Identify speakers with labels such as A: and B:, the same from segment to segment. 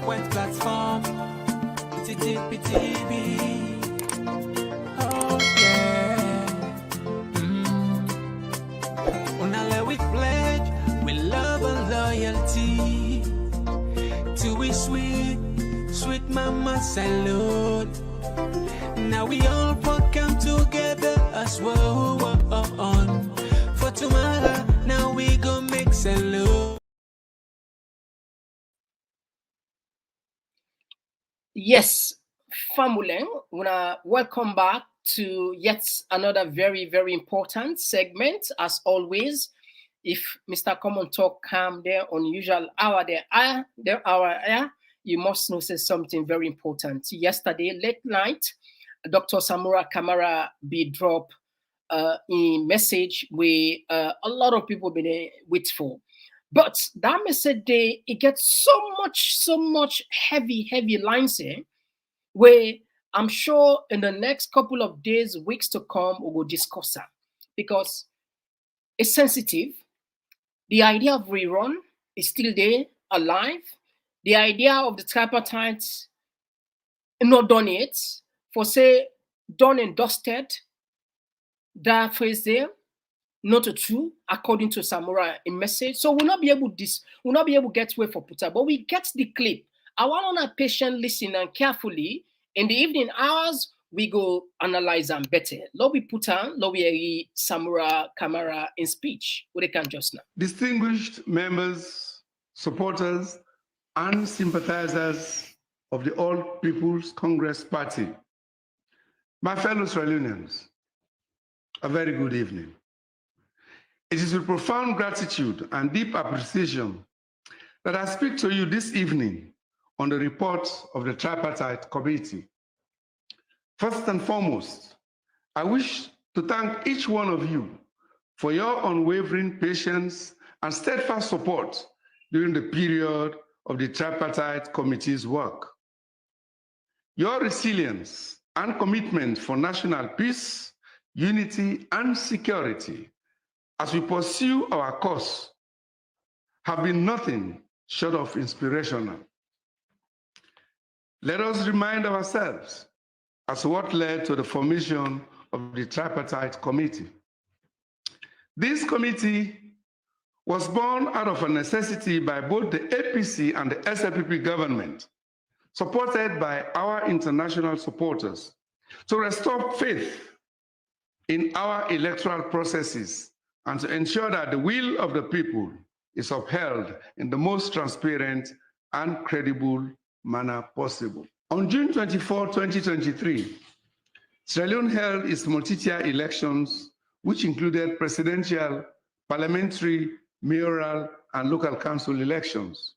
A: frequent platform. TTPTB. Oh yeah. Unale we pledge with love and loyalty to we sweet, sweet mama salute. Now we all come together as one. For tomorrow, now we go make salute.
B: Yes, Famuleng, welcome back to yet another very, very important segment. As always, if Mr. Komon-Tok come there on usual hour there, you must know say something very important. Yesterday, late night, Dr. Samura Kamara be drop a message where a lot of people been wait for. But that message day, it gets so much heavy lines here, where I'm sure in the next couple of days, weeks to come, we will discuss that. Because it's sensitive. The idea of rerun is still there, alive. The idea of the tripartite not done yet, for say done and dusted, that phrase there, not true, according to Samura in message. So we'll not be able to get way for Puta, but we get the clip. I want to patient listen and carefully. In the evening hours, we go analyze them better. Lobby Puta, Lobby Samura Kamara in speech. What they can just now.
C: Distinguished members, supporters, and sympathizers of the All People's Congress Party, my fellow Sierra Leoneans, a very good evening. It is with profound gratitude and deep appreciation that I speak to you this evening on the report of the Tripartite Committee. First and foremost, I wish to thank each one of you for your unwavering patience and steadfast support during the period of the Tripartite Committee's work. Your resilience and commitment for national peace, unity, and security as we pursue our cause have been nothing short of inspirational. Let us remind ourselves as to what led to the formation of the Tripartite Committee. This committee was born out of a necessity by both the APC and the SLPP government, supported by our international supporters, to restore faith in our electoral processes and to ensure that the will of the people is upheld in the most transparent and credible manner possible. On June 24, 2023, Sierra Leone held its multi-tier elections, which included presidential, parliamentary, mayoral, and local council elections.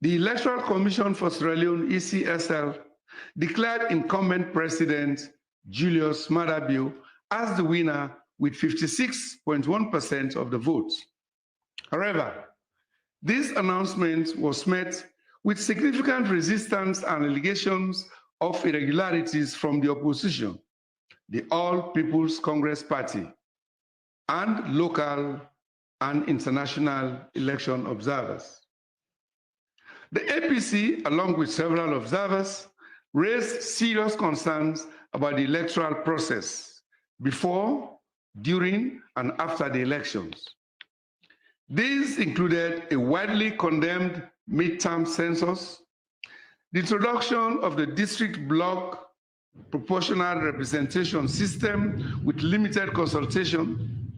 C: The Electoral Commission for Sierra Leone, ECSL, declared incumbent President Julius Maada Bio as the winner with 56.1% of the votes. However, this announcement was met with significant resistance and allegations of irregularities from the opposition, the All People's Congress Party, and local and international election observers. The APC, along with several observers, raised serious concerns about the electoral process before, during, and after the elections. These included a widely condemned midterm census, the introduction of the district block proportional representation system with limited consultation,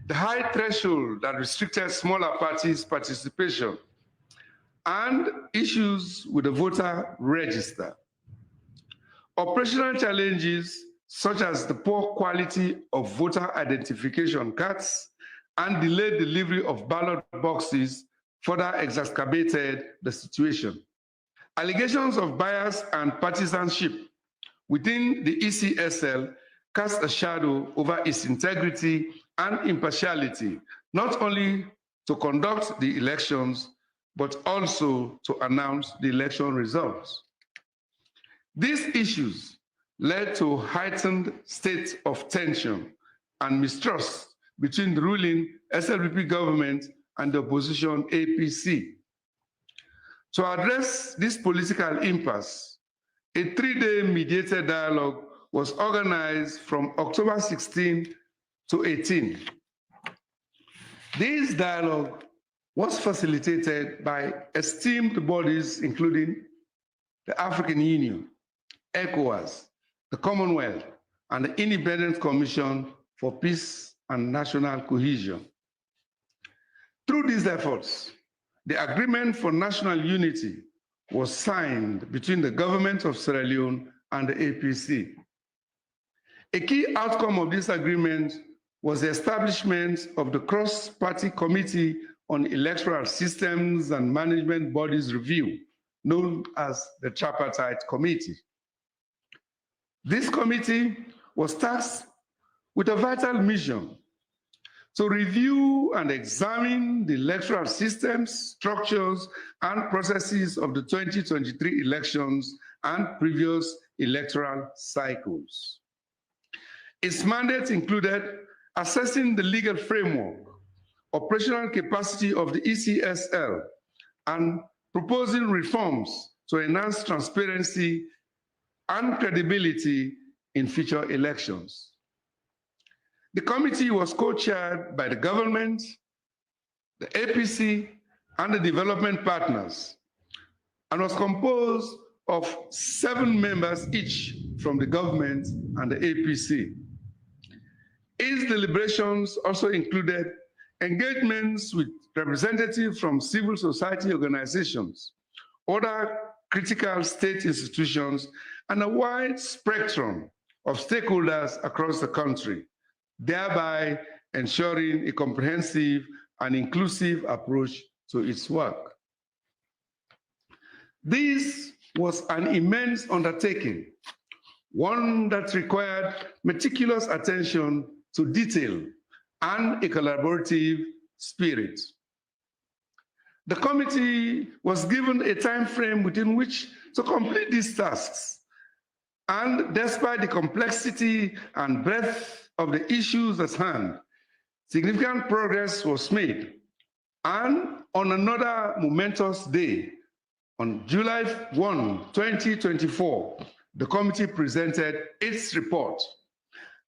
C: the high threshold that restricted smaller parties' participation, and issues with the voter register. Operational challenges such as the poor quality of voter identification cards and delayed delivery of ballot boxes further exacerbated the situation. Allegations of bias and partisanship within the ECSL cast a shadow over its integrity and impartiality, not only to conduct the elections, but also to announce the election results. These issues led to a heightened state of tension and mistrust between the ruling SLPP government and the opposition APC. To address this political impasse, a 3-day mediated dialogue was organized from October 16 to 18. This dialogue was facilitated by esteemed bodies including the African Union, ECOWAS, the Commonwealth, and the Independent Commission for Peace and National Cohesion. Through these efforts, the Agreement for National Unity was signed between the government of Sierra Leone and the APC. A key outcome of this agreement was the establishment of the Cross-Party Committee on Electoral Systems and Management Bodies Review, known as the Tripartite Committee. This committee was tasked with a vital mission to review and examine the electoral systems, structures, and processes of the 2023 elections and previous electoral cycles. Its mandate included assessing the legal framework, operational capacity of the ECSL, and proposing reforms to enhance transparency and credibility in future elections. The committee was co-chaired by the government, the APC, and the development partners, and was composed of 7 members each from the government and the APC. Its deliberations also included engagements with representatives from civil society organizations, other critical state institutions, and a wide spectrum of stakeholders across the country, thereby ensuring a comprehensive and inclusive approach to its work. This was an immense undertaking, one that required meticulous attention to detail and a collaborative spirit. The committee was given a time frame within which to complete these tasks, and despite the complexity and breadth of the issues at hand, significant progress was made. And on another momentous day, on July 1, 2024, the committee presented its report,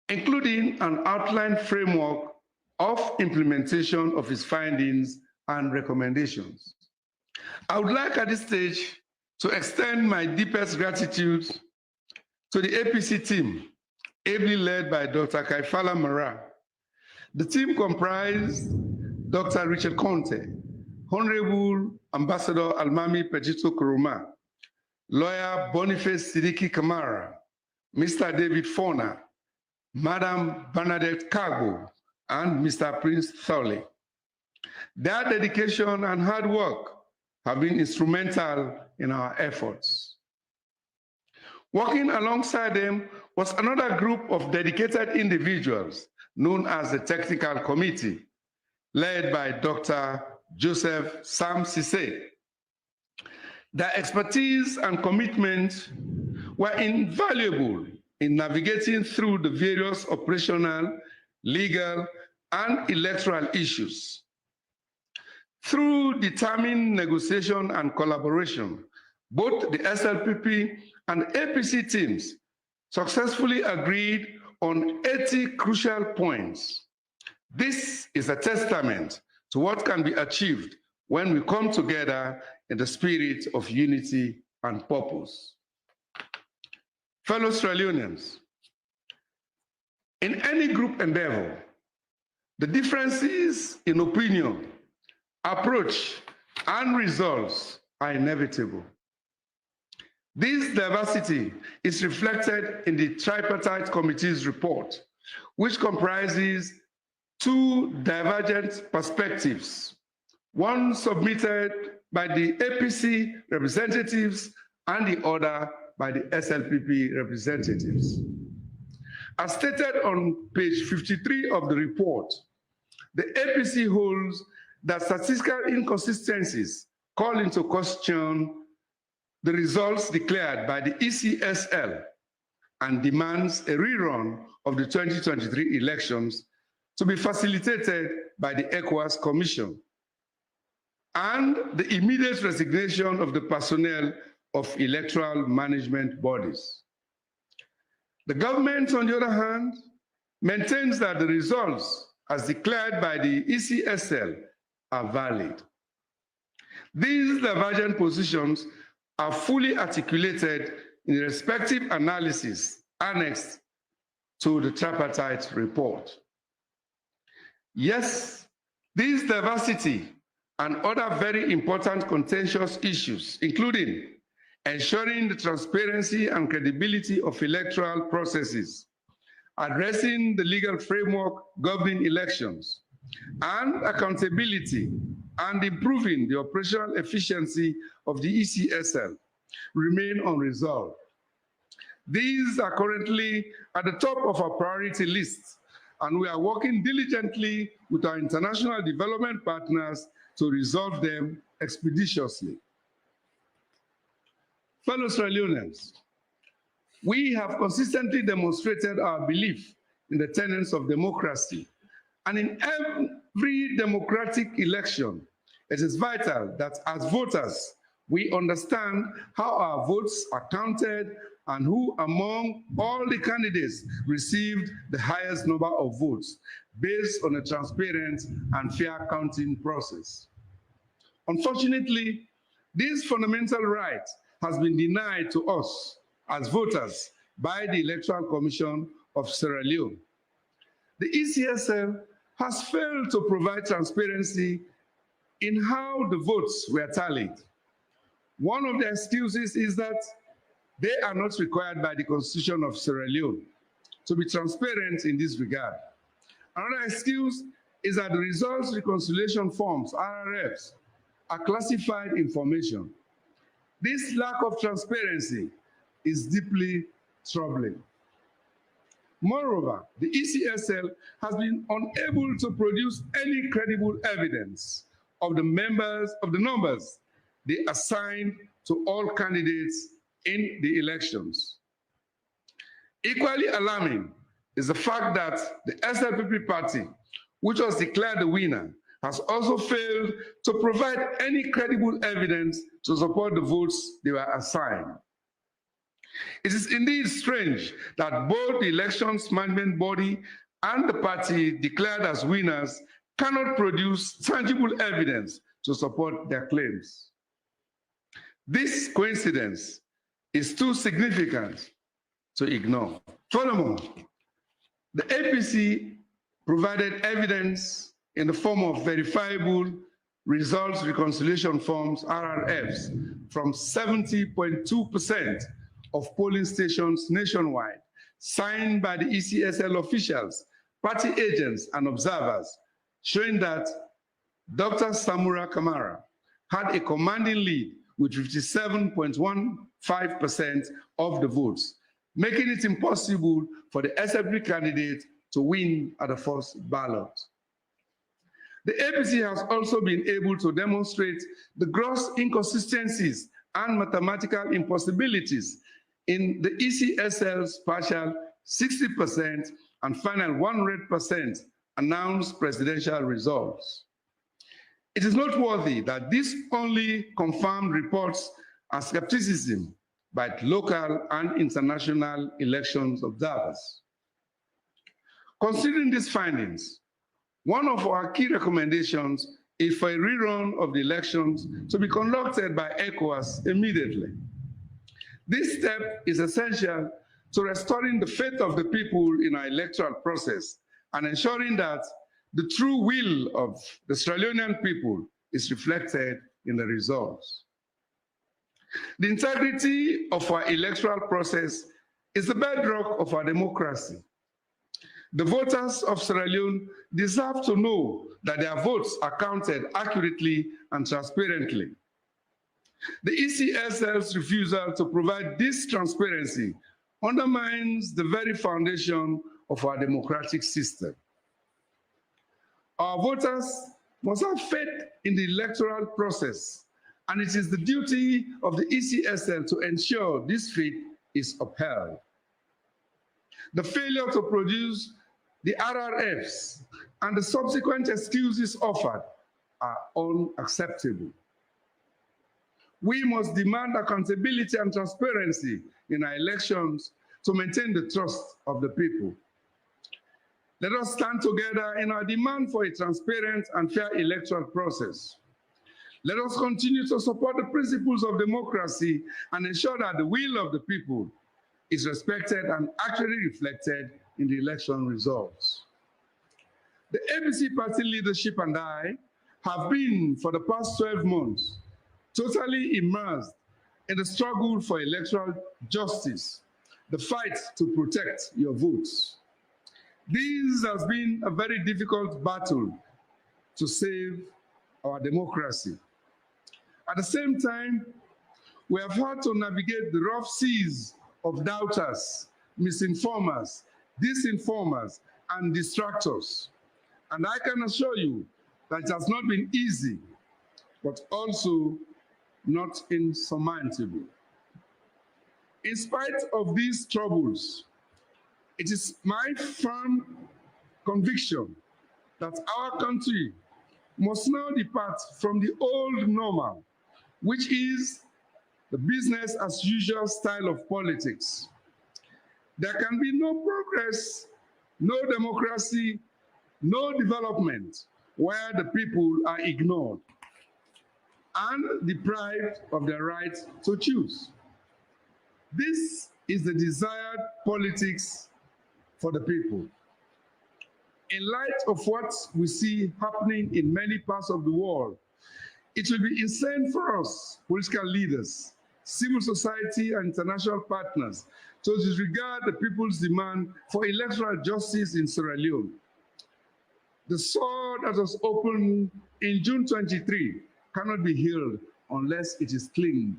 C: including an outline framework of implementation of its findings and recommendations. I would like at this stage to extend my deepest gratitude to the APC team, ably led by Dr. Kaifala Mara. The team comprised Dr. Richard Conte, Honorable Ambassador Almami Pejito Kuruma, Lawyer Boniface Sidiki Kamara, Mr. David Fona, Madam Bernadette Kago, and Mr. Prince Thorley. Their dedication and hard work have been instrumental in our efforts. Working alongside them was another group of dedicated individuals known as the Technical Committee, led by Dr. Joseph Sam Sise. Their expertise and commitment were invaluable in navigating through the various operational, legal, and electoral issues. Through determined negotiation and collaboration, both the SLPP and APC teams successfully agreed on 80 crucial points. This is a testament to what can be achieved when we come together in the spirit of unity and purpose. Fellow Sierra Leoneans, in any group endeavor, the differences in opinion, approach, and results are inevitable. This diversity is reflected in the Tripartite Committee's report, which comprises 2 divergent perspectives, one submitted by the APC representatives and the other by the SLPP representatives. As stated on page 53 of the report, the APC holds that statistical inconsistencies call into question the results declared by the ECSL and demands a rerun of the 2023 elections to be facilitated by the ECOWAS Commission. and the immediate resignation of the personnel of electoral management bodies. The government, on the other hand, maintains that the results as declared by the ECSL are valid. These divergent positions are fully articulated in the respective analysis annexed to the tripartite report. Yes, this diversity and other very important contentious issues, including ensuring the transparency and credibility of electoral processes, addressing the legal framework governing elections, and accountability and improving the operational efficiency of the ECSL remain unresolved. These are currently at the top of our priority list, and we are working diligently with our international development partners to resolve them expeditiously. Fellow Sierra Leoneans, we have consistently demonstrated our belief in the tenets of democracy, and in every democratic election, it is vital that as voters, we understand how our votes are counted and who among all the candidates received the highest number of votes based on a transparent and fair counting process. Unfortunately, this fundamental right has been denied to us as voters by the Electoral Commission of Sierra Leone. The ECSL has failed to provide transparency in how the votes were tallied. One of the excuses is that they are not required by the Constitution of Sierra Leone to be transparent in this regard. Another excuse is that the results reconciliation forms, RRFs, are classified information. This lack of transparency is deeply troubling. Moreover, the ECSL has been unable to produce any credible evidence of the numbers they assigned to all candidates in the elections. Equally alarming is the fact that the SLPP party, which was declared the winner, has also failed to provide any credible evidence to support the votes they were assigned. It is indeed strange that both the elections management body and the party declared as winners cannot produce tangible evidence to support their claims. This coincidence is too significant to ignore. Furthermore, the APC provided evidence in the form of verifiable results reconciliation forms, RRFs, from 70.2% of polling stations nationwide, signed by the ECSL officials, party agents, and observers, showing that Dr. Samura Kamara had a commanding lead with 57.15% of the votes, making it impossible for the SLP candidate to win at the first ballot. The APC has also been able to demonstrate the gross inconsistencies and mathematical impossibilities in the ECSL's partial 60% and final 100% announced presidential results. It is noteworthy that this only confirmed reports and skepticism by local and international elections observers. Considering these findings, one of our key recommendations is for a rerun of the elections to be conducted by ECOWAS immediately. This step is essential to restoring the faith of the people in our electoral process and ensuring that the true will of the Sierra Leonean people is reflected in the results. The integrity of our electoral process is the bedrock of our democracy. The voters of Sierra Leone deserve to know that their votes are counted accurately and transparently. The ECSL's refusal to provide this transparency undermines the very foundation of our democratic system. Our voters must have faith in the electoral process, and it is the duty of the ECSL to ensure this faith is upheld. The failure to produce the RRFs and the subsequent excuses offered are unacceptable. We must demand accountability and transparency in our elections to maintain the trust of the people. Let us stand together in our demand for a transparent and fair electoral process. Let us continue to support the principles of democracy and ensure that the will of the people is respected and actually reflected in the election results. The APC party leadership and I have been, for the past 12 months, totally immersed in the struggle for electoral justice, the fight to protect your votes. This has been a very difficult battle to save our democracy. At the same time, we have had to navigate the rough seas of doubters, misinformers, disinformers, and distractors. And I can assure you that it has not been easy, but also not insurmountable. In spite of these troubles, it is my firm conviction that our country must now depart from the old normal, which is the business as usual style of politics. There can be no progress, no democracy, no development where the people are ignored and deprived of their right to choose. This is the desired politics for the people. In light of what we see happening in many parts of the world, it will be insane for us, political leaders, civil society, and international partners to disregard the people's demand for electoral justice in Sierra Leone. The sword that was opened in June 23 cannot be healed unless it is cleaned.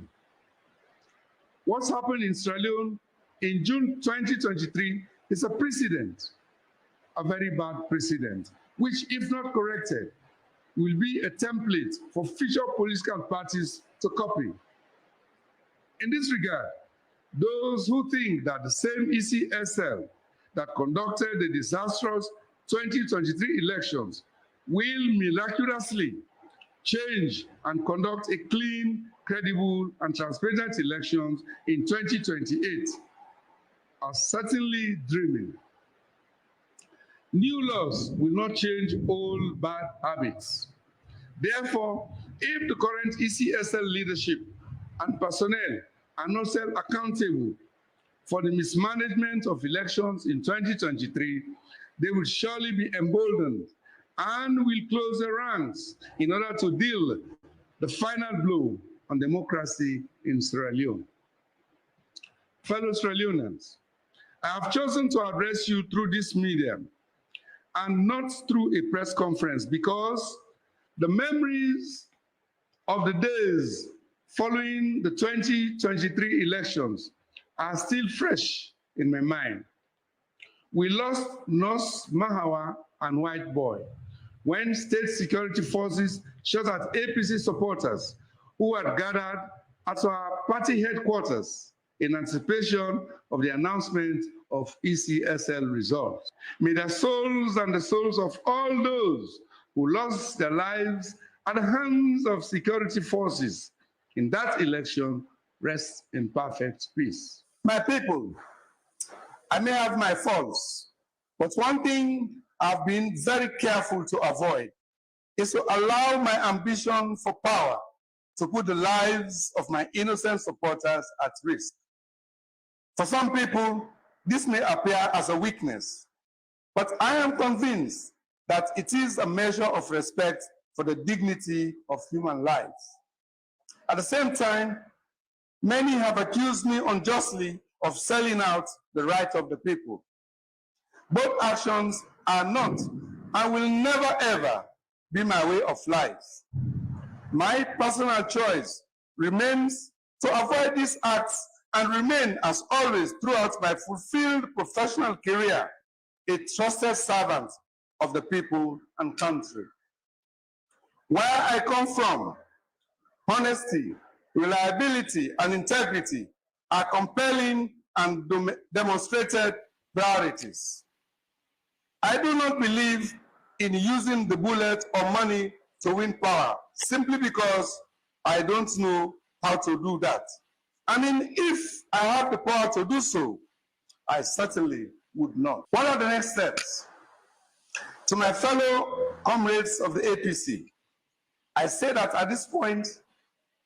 C: What's happened in Sierra Leone in June 2023 is a precedent, a very bad precedent, which, if not corrected, will be a template for future political parties to copy. In this regard, those who think that the same ECSL that conducted the disastrous 2023 elections will miraculously change and conduct a clean, credible, and transparent elections in 2028 are certainly dreaming. New laws will not change old bad habits. Therefore, if the current ECSL leadership and personnel are not held accountable for the mismanagement of elections in 2023, they will surely be emboldened and will close their ranks in order to deal the final blow on democracy in Sierra Leone. Fellow Sierra Leoneans, I have chosen to address you through this medium and not through a press conference because the memories of the days following the 2023 elections are still fresh in my mind. We lost Nos Mahawa and White Boy when state security forces shot at APC supporters who had gathered at our party headquarters in anticipation of the announcement of ECSL results. May the souls and the souls of all those who lost their lives at the hands of security forces in that election rest in perfect peace.
D: My people, I may have my faults, but one thing I've been very careful to avoid is to allow my ambition for power to put the lives of my innocent supporters at risk. For some people, this may appear as a weakness, but I am convinced that it is a measure of respect for the dignity of human lives. At the same time, many have accused me unjustly of selling out the right of the people. Both actions are not and will never ever be my way of life. My personal choice remains to avoid these acts and remain, as always, throughout my fulfilled professional career, a trusted servant of the people and country. Where I come from, honesty, reliability, and integrity are compelling and demonstrated priorities. I do not believe in using the bullet or money to win power simply because I don't know how to do that. I mean, if I have the power to do so, I certainly would not. What are the next steps? To my fellow comrades of the APC, I say that at this point,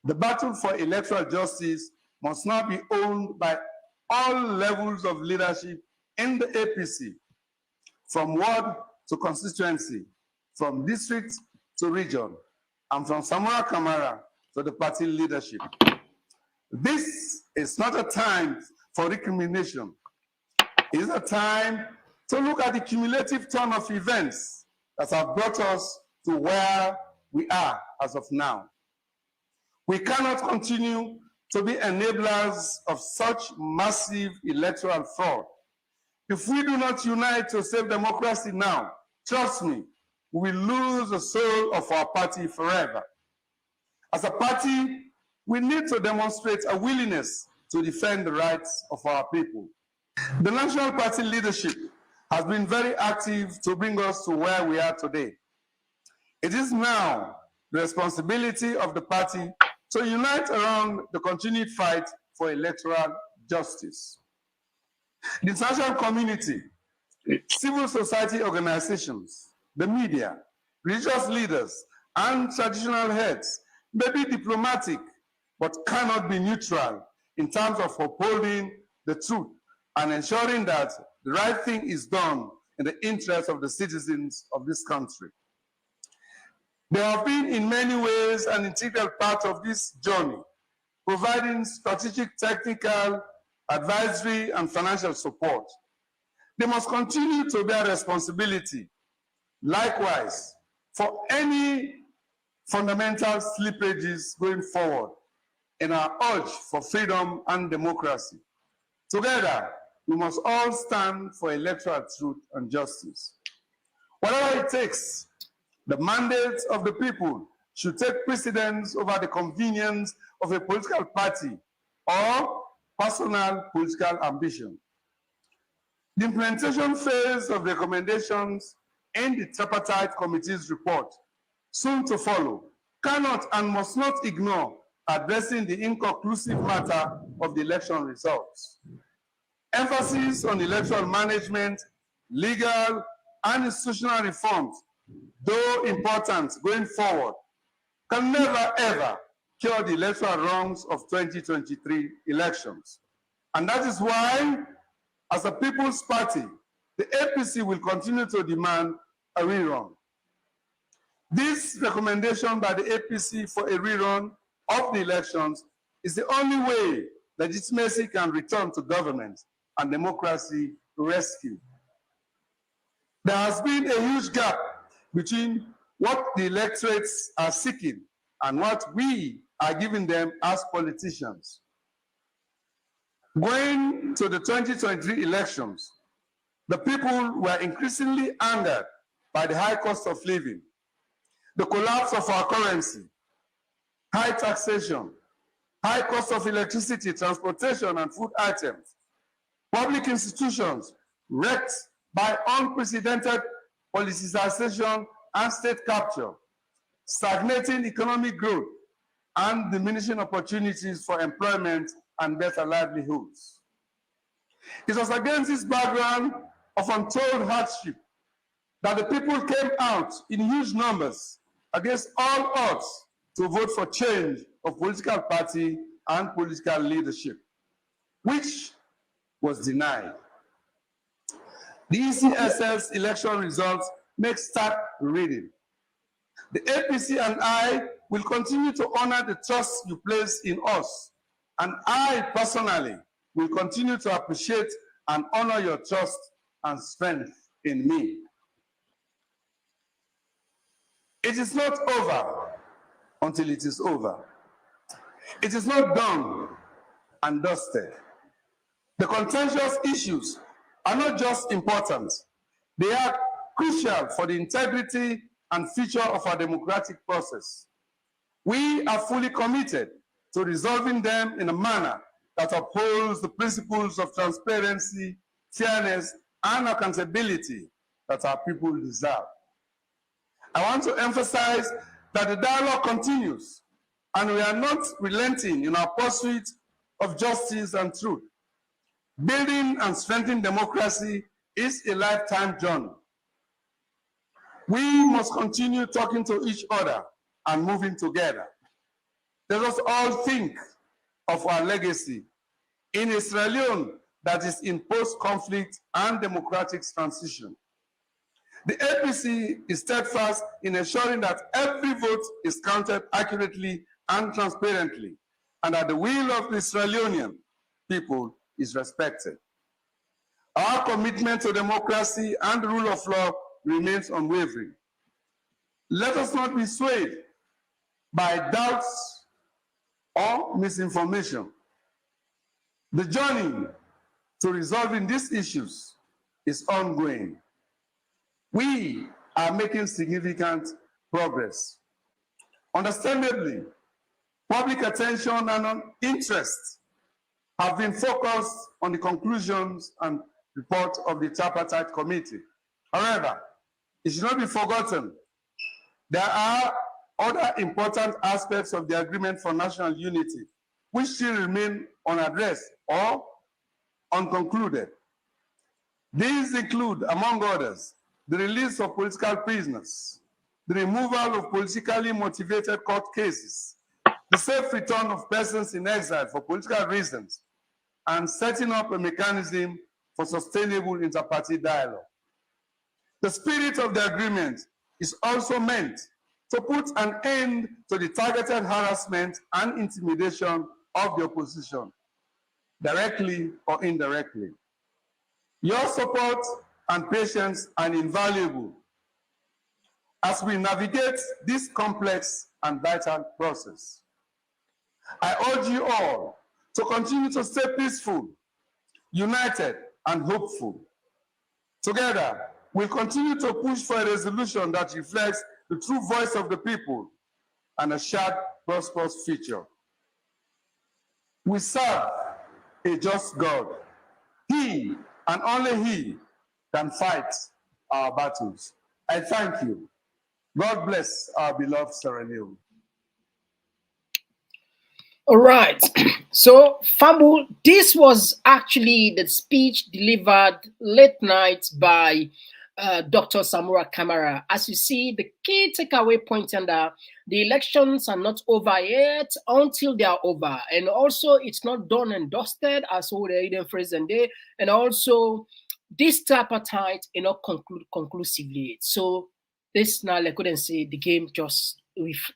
D: the battle for electoral justice must now be owned by all levels of leadership in the APC, from ward to constituency, from district to region, and from Samura Kamara to the party leadership. This is not a time for recrimination. It is a time to look at the cumulative turn of events that have brought us to where we are as of now. We cannot continue to be enablers of such massive electoral fraud. If we do not unite to save democracy now, trust me, we will lose the soul of our party forever. As a party, we need to demonstrate a willingness to defend the rights of our people. The National Party leadership has been very active to bring us to where we are today. It is now the responsibility of the party to unite around the continued fight for electoral justice. The international community, civil society organizations, the media, religious leaders, and traditional heads may be diplomatic, but cannot be neutral in terms of upholding the truth and ensuring that the right thing is done in the interest of the citizens of this country. They have been in many ways an integral part of this journey, providing strategic, technical, advisory, and financial support. They must continue to bear responsibility, likewise, for any fundamental slippages going forward in our urge for freedom and democracy. Together, we must all stand for electoral truth and justice. Whatever it takes, the mandate of the people should take precedence over the convenience of a political party or personal political ambition. The implementation phase of recommendations in the Tripartite Committee's report, soon to follow, cannot and must not ignore addressing the inconclusive matter of the election results. Emphasis on electoral management, legal and institutional reforms, though important going forward, can never ever cure the electoral wrongs of 2023 elections. And that is why, as a People's Party, the APC will continue to demand a rerun. This recommendation by the APC for a rerun of the elections is the only way legitimacy can return to government and democracy rescue. There has been a huge gap between what the electorates are seeking and what we are giving them as politicians. Going to the 2023 elections, the people were increasingly angered by the high cost of living, the collapse of our currency, high taxation, high cost of electricity, transportation, and food items, public institutions wrecked by unprecedented politicization and state capture, stagnating economic growth, and diminishing opportunities for employment and better livelihoods. It was against this background of untold hardship that the people came out in huge numbers against all odds to vote for change of political party and political leadership, which was denied. The ECSL's election results make stark reading. The APC and I will continue to honor the trust you place in us, and I personally will continue to appreciate and honor your trust and strength in me. It is not over until it is over. It is not done and dusted. The contentious issues are not just important, they are crucial for the integrity and future of our democratic process. We are fully committed to resolving them in a manner that upholds the principles of transparency, fairness, and accountability that our people deserve. I want to emphasize that the dialogue continues, and we are not relenting in our pursuit of justice and truth. Building and strengthening democracy is a lifetime journey. We must continue talking to each other and moving together. Let us all think of our legacy in a Sierra Leone that is in post-conflict and democratic transition. The APC is steadfast in ensuring that every vote is counted accurately and transparently, and that the will of the Sierra Leonean people is respected. Our commitment to democracy and the rule of law remains unwavering. Let us not be swayed by doubts or misinformation. The journey to resolving these issues is ongoing. We are making significant progress. Understandably, public attention and interest have been focused on the conclusions and report of the Tripartite Committee. However, it should not be forgotten there are other important aspects of the Agreement for National Unity which still remain unaddressed or unconcluded. These include, among others, the release of political prisoners, the removal of politically motivated court cases, the safe return of persons in exile for political reasons, and setting up a mechanism for sustainable interparty dialogue. The spirit of the agreement is also meant to put an end to the targeted harassment and intimidation of the opposition, directly or indirectly. Your support and patience are invaluable as we navigate this complex and vital process. I urge you all to continue to stay peaceful, united, and hopeful. Together, we'll continue to push for a resolution that reflects the true voice of the people and a shared, prosperous future. We serve a just God. He, and only He, can fight our battles. I thank you. God bless our beloved Sierra Leone.
B: All right. So, Fambu, this was actually the speech delivered late night by Dr. Samura Kamara. As you see, the key takeaway point under the elections are not over yet until they are over. And also, it's not done and dusted, as all the Eden phrase and day. And also, this tripartite not conclude conclusively. So, this now, I couldn't say the game just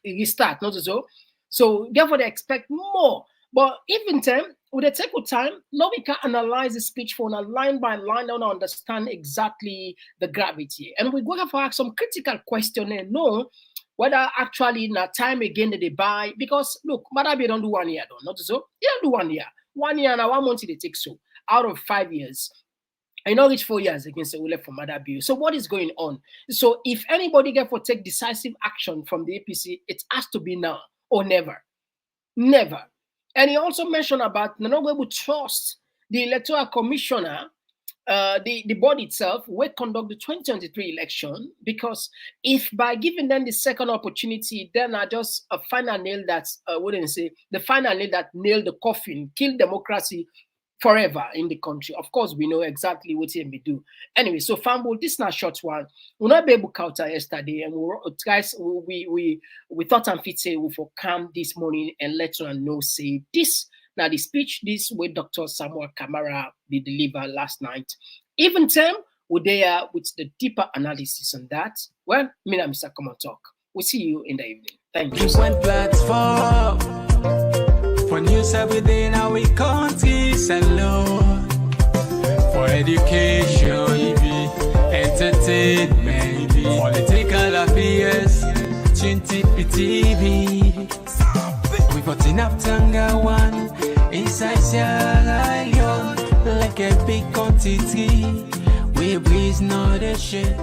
B: restart, not so. So, therefore, they expect more. But even then, with the take of time, now we can analyze the speech for a line by line and understand exactly the gravity. And we're going to ask some critical questions and know whether actually in a time again that they buy. Because look, Madabi don't do 1 year, though, not so. You don't do 1 year. 1 year and 1 month they take so out of 5 years. I know it's 4 years against the left for Madabi. So what is going on? So if anybody get for take decisive action from the APC, it has to be now or never. Never. And he also mentioned about not going to trust the electoral commissioner, the body itself, will conduct the 2023 election, because if by giving them the second opportunity, then are just a final nail that wouldn't say the final nail that nailed the coffin, kill democracy forever in the country. Of course, we know exactly what he may do. Anyway, so Fambo, this is not a short one. We'll not be able to counter yesterday, and guys, we thought and fit say we for come this morning and let you know say this. Now the speech this way Dr. Samura Kamara did deliver last night. Even time we're there with the deeper analysis on that. Well, me and Mr. Komon-Tok. We'll see you in the evening. Thank you.
A: One platform for news every day now we country alone. For education, entertainment, political affairs, TV. We got enough Tanga one inside Sierra Leone, like a big country. We breeze not a shit,